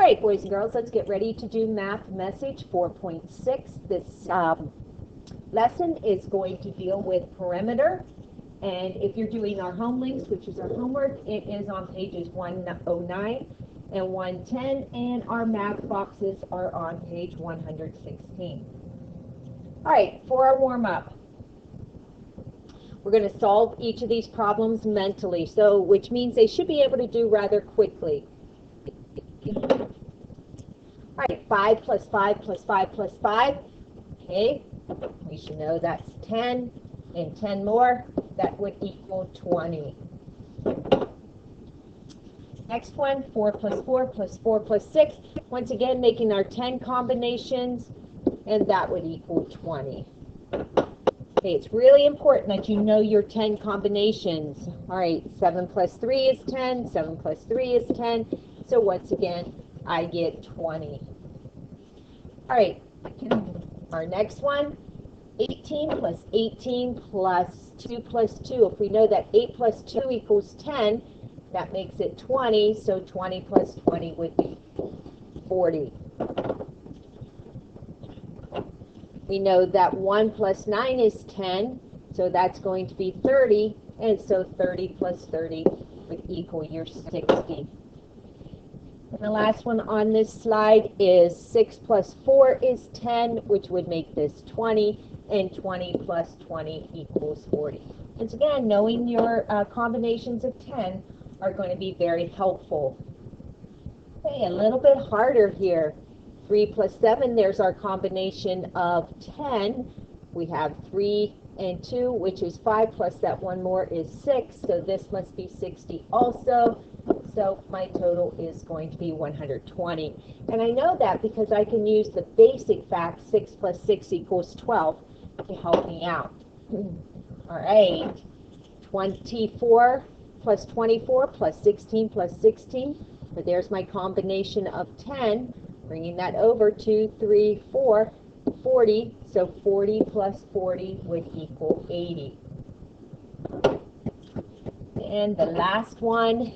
All right, boys and girls, let's get ready to do Math Message 4.6. This lesson is going to deal with perimeter. And if you're doing our home links, which is our homework, it is on pages 109 and 110, and our math boxes are on page 116. All right, for our warm-up, we're going to solve each of these problems mentally, so which means they should be able to do rather quickly. All right, 5 plus 5 plus 5 plus 5. Okay, we should know that's 10, and 10 more, that would equal 20. Next one, 4 plus 4 plus 4 plus 6. Once again, making our 10 combinations, and that would equal 20. Okay, it's really important that you know your 10 combinations. All right, 7 plus 3 is 10, 7 plus 3 is 10. So once again, I get 20. All right, our next one, 18 plus 18 plus 2 plus 2. If we know that 8 plus 2 equals 10, that makes it 20, so 20 plus 20 would be 40. We know that 1 plus 9 is 10, so that's going to be 30, and so 30 plus 30 would equal your 60. And the last one on this slide is 6 plus 4 is 10, which would make this 20, and 20 plus 20 equals 40. Once again, knowing your combinations of 10 are going to be very helpful. Okay, a little bit harder here. 3 plus 7, there's our combination of 10. We have 3 and 2, which is 5, plus that one more is 6, so this must be 60 also. So my total is going to be 120. And I know that because I can use the basic fact, 6 plus 6 equals 12, to help me out. All right, 24 plus 24 plus 16 plus 16. So there's my combination of 10. Bringing that over, 2, 3, 4, 40. So 40 plus 40 would equal 80. And the last one,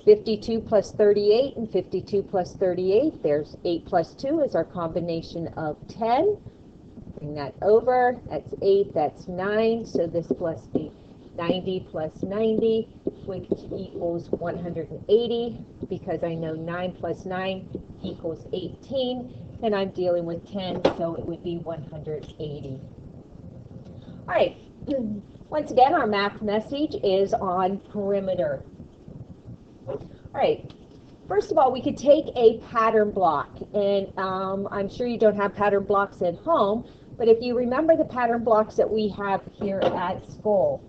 52 plus 38 and 52 plus 38. There's 8 plus 2 is our combination of 10. Bring that over. That's 8, that's 9. So this must be 90 plus 90, which equals 180, because I know 9 plus 9 equals 18, and I'm dealing with 10, so it would be 180. All right, once again, our math message is on perimeter. All right, first of all, we could take a pattern block, and I'm sure you don't have pattern blocks at home, but if you remember the pattern blocks that we have here at school,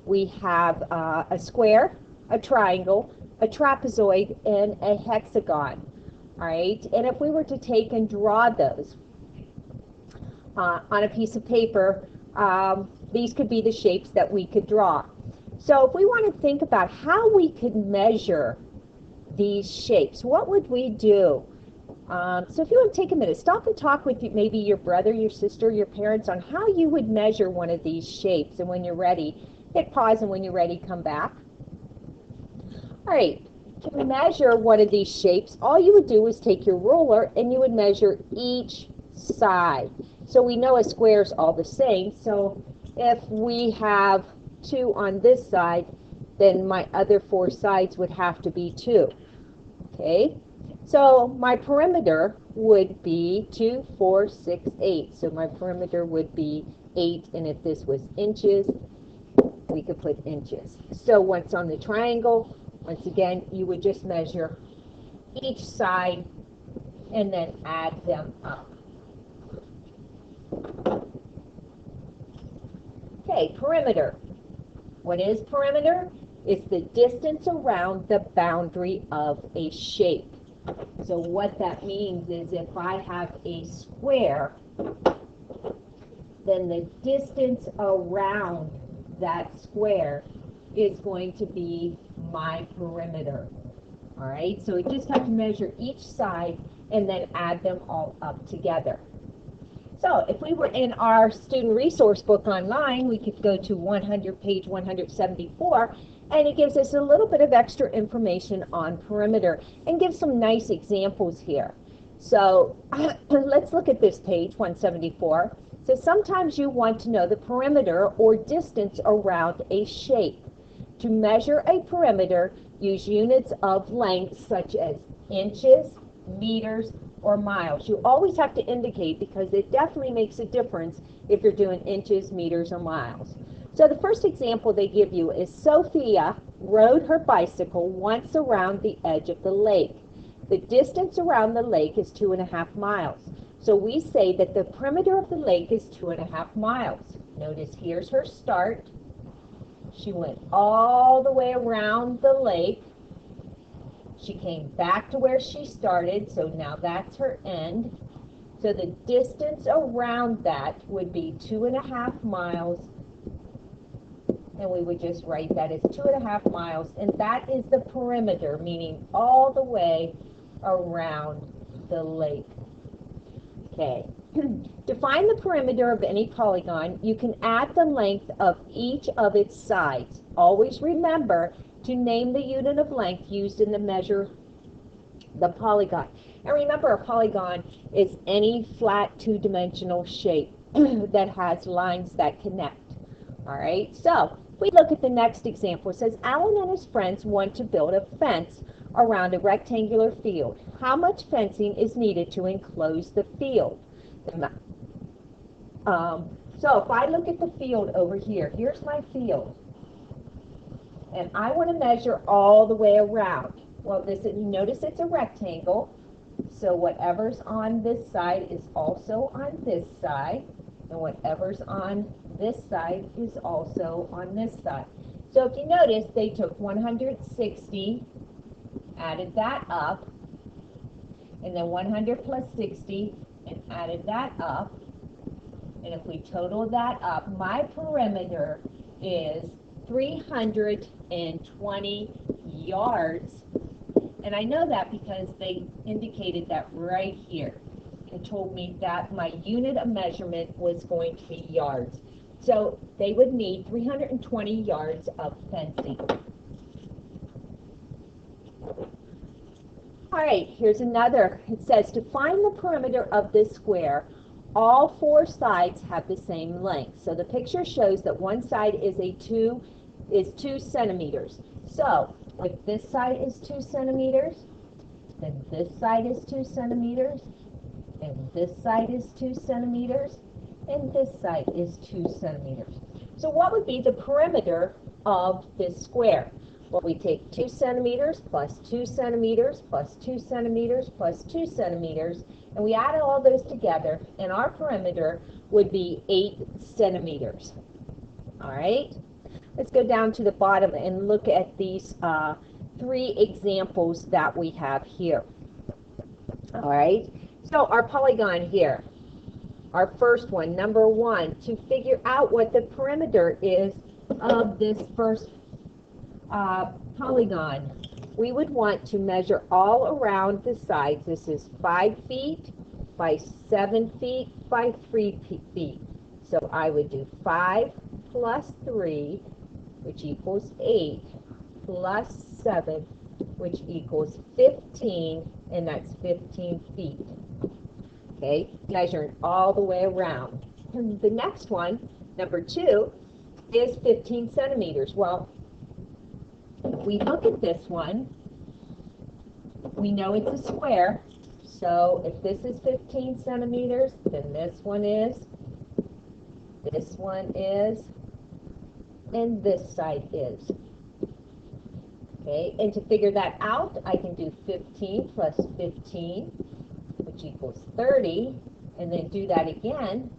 we have a square, a triangle, a trapezoid, and a hexagon. All right, and if we were to take and draw those on a piece of paper, these could be the shapes that we could draw. So if we want to think about how we could measure these shapes, what would we do? So if you want to take a minute, stop and talk with maybe your brother, your sister, your parents on how you would measure one of these shapes. And when you're ready, hit pause, and when you're ready, come back. All right, to measure one of these shapes, all you would do is take your ruler and you would measure each side. So we know a square is all the same. So if we have 2 on this side, then my other 4 sides would have to be 2. Okay, so my perimeter would be 2, 4, 6, 8. So my perimeter would be 8, and if this was inches, we could put inches. So once on the triangle, once again, you would just measure each side and then add them up. Okay, perimeter. What is perimeter? It's the distance around the boundary of a shape. So what that means is if I have a square, then the distance around that square is going to be my perimeter. All right, so we just have to measure each side and then add them all up together. So if we were in our student resource book online, we could go to page 174, And it gives us a little bit of extra information on perimeter and gives some nice examples here. So let's look at this page, 174. So sometimes you want to know the perimeter or distance around a shape. To measure a perimeter, use units of length such as inches, meters, or miles. You always have to indicate because it definitely makes a difference if you're doing inches, meters, or miles. So the first example they give you is Sophia rode her bicycle once around the edge of the lake. The distance around the lake is 2.5 miles. So we say that the perimeter of the lake is 2.5 miles. Notice here's her start. She went all the way around the lake. She came back to where she started, so now that's her end. So the distance around that would be 2.5 miles. And we would just write that as 2.5 miles. And that is the perimeter, meaning all the way around the lake. Okay. To find the perimeter of any polygon, you can add the length of each of its sides. Always remember to name the unit of length used in the measure the polygon. And remember, a polygon is any flat two-dimensional shape that has lines that connect. All right, so we look at the next example. It says Alan and his friends want to build a fence around a rectangular field. How much fencing is needed to enclose the field? So if I look at the field over here, here's my field. And I want to measure all the way around. Well, notice it's a rectangle. So whatever's on this side is also on this side. And whatever's on this side is also on this side. So if you notice, they took 160, added that up, and then 100 plus 60, and added that up. And if we total that up, my perimeter is 320 yards. And I know that because they indicated that right here. It told me that my unit of measurement was going to be yards. So they would need 320 yards of fencing. All right, here's another. It says to find the perimeter of this square, all four sides have the same length. So the picture shows that one side is 2 centimeters. So if this side is 2 centimeters, then this side is 2 centimeters, and this side is 2 centimeters, and this side is 2 centimeters. So what would be the perimeter of this square? Well, we take 2 centimeters plus 2 centimeters plus 2 centimeters plus 2 centimeters, and we add all those together, and our perimeter would be 8 centimeters. All right? Let's go down to the bottom and look at these 3 examples that we have here. All right? So our polygon here, our first one, number 1, to figure out what the perimeter is of this first polygon, we would want to measure all around the sides. This is 5 feet by 7 feet by 3 feet. So I would do 5 plus 3, which equals 8, plus 7, which equals 15, and that's 15 feet. Okay, measuring all the way around. And the next one, number 2, is 15 centimeters. Well, if we look at this one, we know it's a square. So if this is 15 centimeters, then this one is, and this side is. Okay, and to figure that out, I can do 15 plus 15, which equals 30, and then do that again,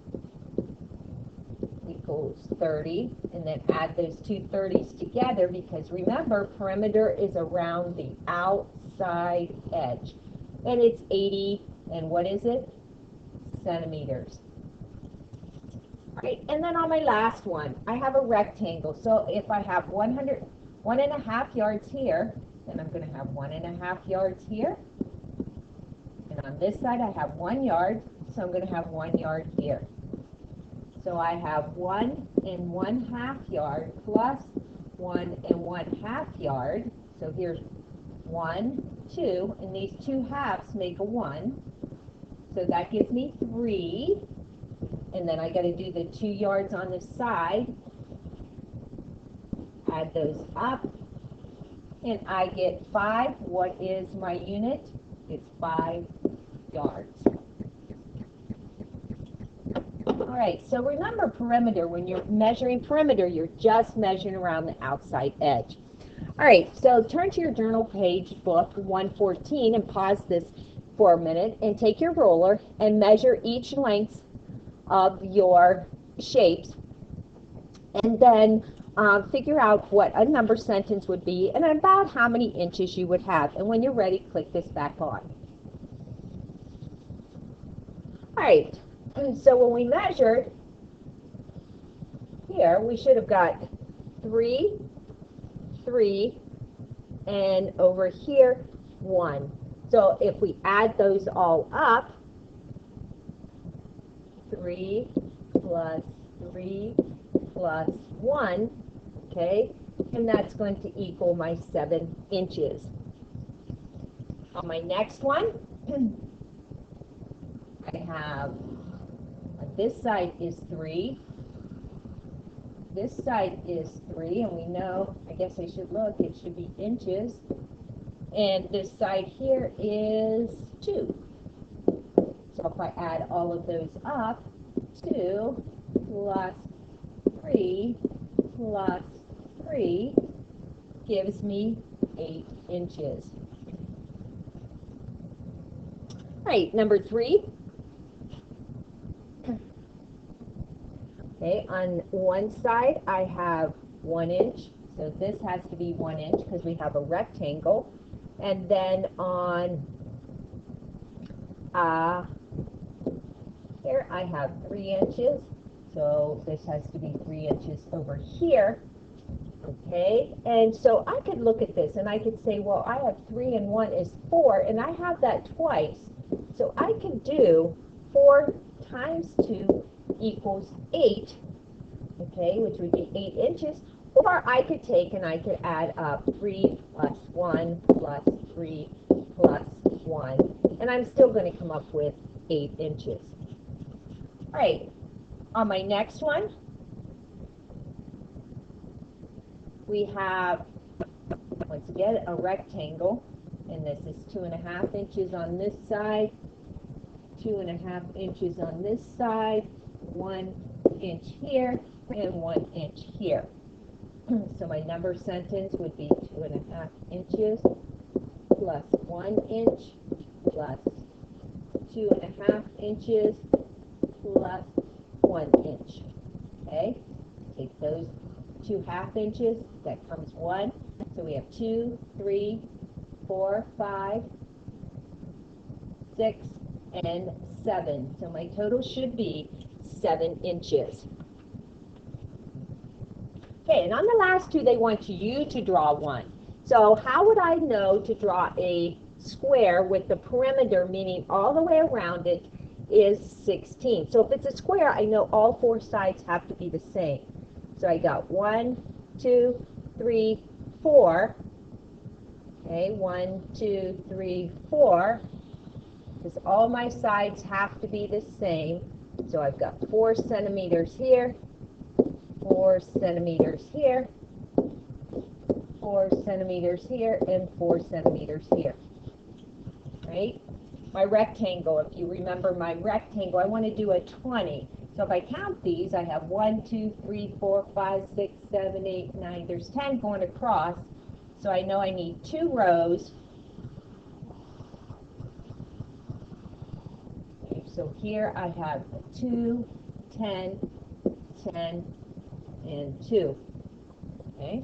equals 30, and then add those two 30s together, because remember, perimeter is around the outside edge, and it's 80, and what is it? Centimeters. All right, and then on my last one, I have a rectangle, so if I have 1.5 yards here, then I'm going to have 1.5 yards here, and on this side I have 1 yard, so I'm going to have 1 yard here. So I have 1 1/2 yard plus 1 1/2 yard. So here's 1, 2, and these 2 halves make a 1. So that gives me 3. And then I got to do the 2 yards on the side. Add those up. And I get 5. What is my unit? It's 5 yards. All right, so remember perimeter. When you're measuring perimeter, you're just measuring around the outside edge. All right, so turn to your journal page, book 114, and pause this for a minute, and take your ruler and measure each length of your shapes, and then figure out what a number sentence would be and about how many inches you would have. And when you're ready, click this back on. All right, so when we measured here, we should have got 3, 3, and over here 1. So if we add those all up, 3 plus 3 plus 1, okay, and that's going to equal my 7 inches. On my next one, I have, this side is 3, this side is 3, and we know, I guess I should look, it should be inches, and this side here is 2. So if I add all of those up, 2 plus 3 plus 3 gives me 8 inches. All right, number 3. Okay, on one side I have 1 inch, so this has to be 1 inch because we have a rectangle. And then on here I have 3 inches, so this has to be 3 inches over here. Okay, and so I could look at this and I could say, well, I have 3 and 1 is 4, and I have that twice. So I could do 4 times 2 equals 8, okay, which would be 8 inches. Or I could take and I could add up 3 plus 1 plus 3 plus 1, and I'm still going to come up with 8 inches. All right, on my next one, we have, once again, a rectangle, and this is 2.5 inches on this side, 2.5 inches on this side, 1 inch here, and 1 inch here. So my number sentence would be 2.5 inches plus 1 inch plus 2.5 inches plus 1 inch. Okay, take those 2 half inches, that comes 1. So we have 2, 3, 4, 5, 6, and 7. So my total should be 7 inches. Okay, and on the last two, they want you to draw one. So how would I know to draw a square with the perimeter, meaning all the way around it, is 16? So if it's a square, I know all 4 sides have to be the same. So I got 1, 2, 3, 4. Okay, 1, 2, 3, 4. Because all my sides have to be the same. So I've got 4 centimeters here, 4 centimeters here, 4 centimeters here, and 4 centimeters here. Right? My rectangle, if you remember my rectangle, I want to do a 20. So if I count these, I have 1, 2, 3, 4, 5, 6, 7, 8, 9. There's 10 going across. So I know I need 2 rows. Okay, so here I have 2, 10, 10, and 2. Okay?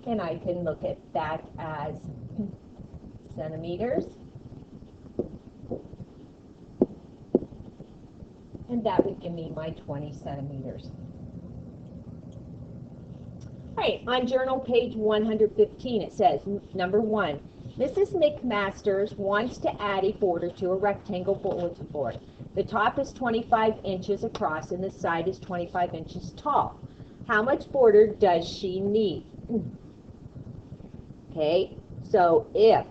And I can look at that as centimeters. And that would give me my 20 centimeters. All right, on journal page 115, it says, number 1, Mrs. McMasters wants to add a border to a rectangle bulletin board. The top is 25 inches across and the side is 25 inches tall. How much border does she need? Okay, so if,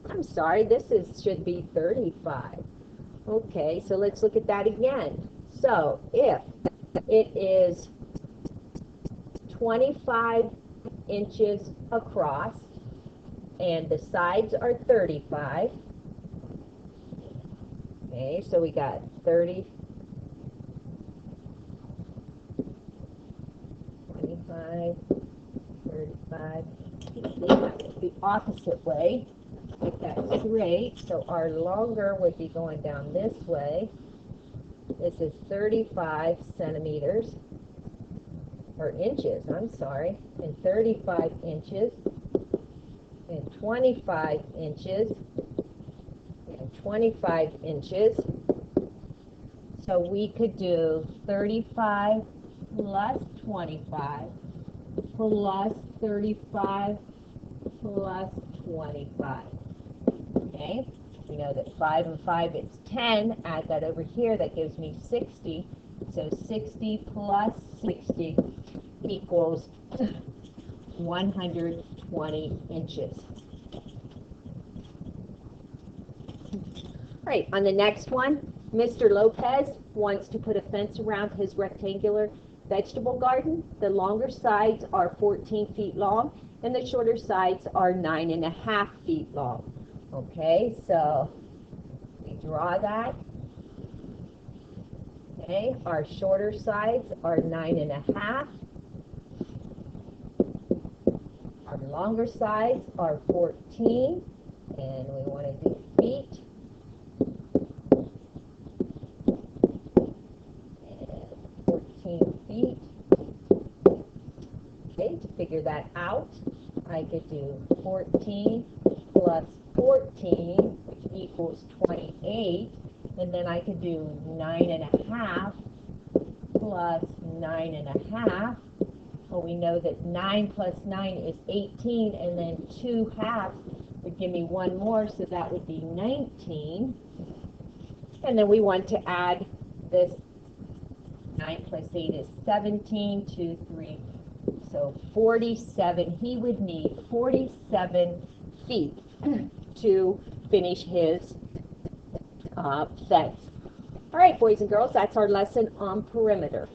I'm sorry, should be 35. Okay, so let's look at that again. So if it is 25 inches across and the sides are 35, okay, so we got 30, 25, 35, the opposite way, make that straight, so our longer would be going down this way. This is 35 centimeters, or inches, I'm sorry, and 35 inches, and 25 inches, and 25 inches. So we could do 35 plus 25 plus 35 plus 25. Okay, we know that 5 and 5 is 10. Add that over here, that gives me 60. So 60 plus 60 equals 120 inches. All right, on the next one, Mr. Lopez wants to put a fence around his rectangular vegetable garden. The longer sides are 14 feet long, and the shorter sides are 9.5 feet long. Okay, so we draw that. Okay, our shorter sides are 9.5. Our longer sides are 14, and we want to do feet. And 14 feet. Okay, to figure that out, I could do 14 plus 14, which equals 28, and then I could do 9.5 plus 9.5. Well, we know that 9 plus 9 is 18, and then 2 halves would give me one more, so that would be 19. And then we want to add this 9 plus 8 is 17, 2, 3. So 47, he would need 47 feet to finish his fence. All right, boys and girls, that's our lesson on perimeter.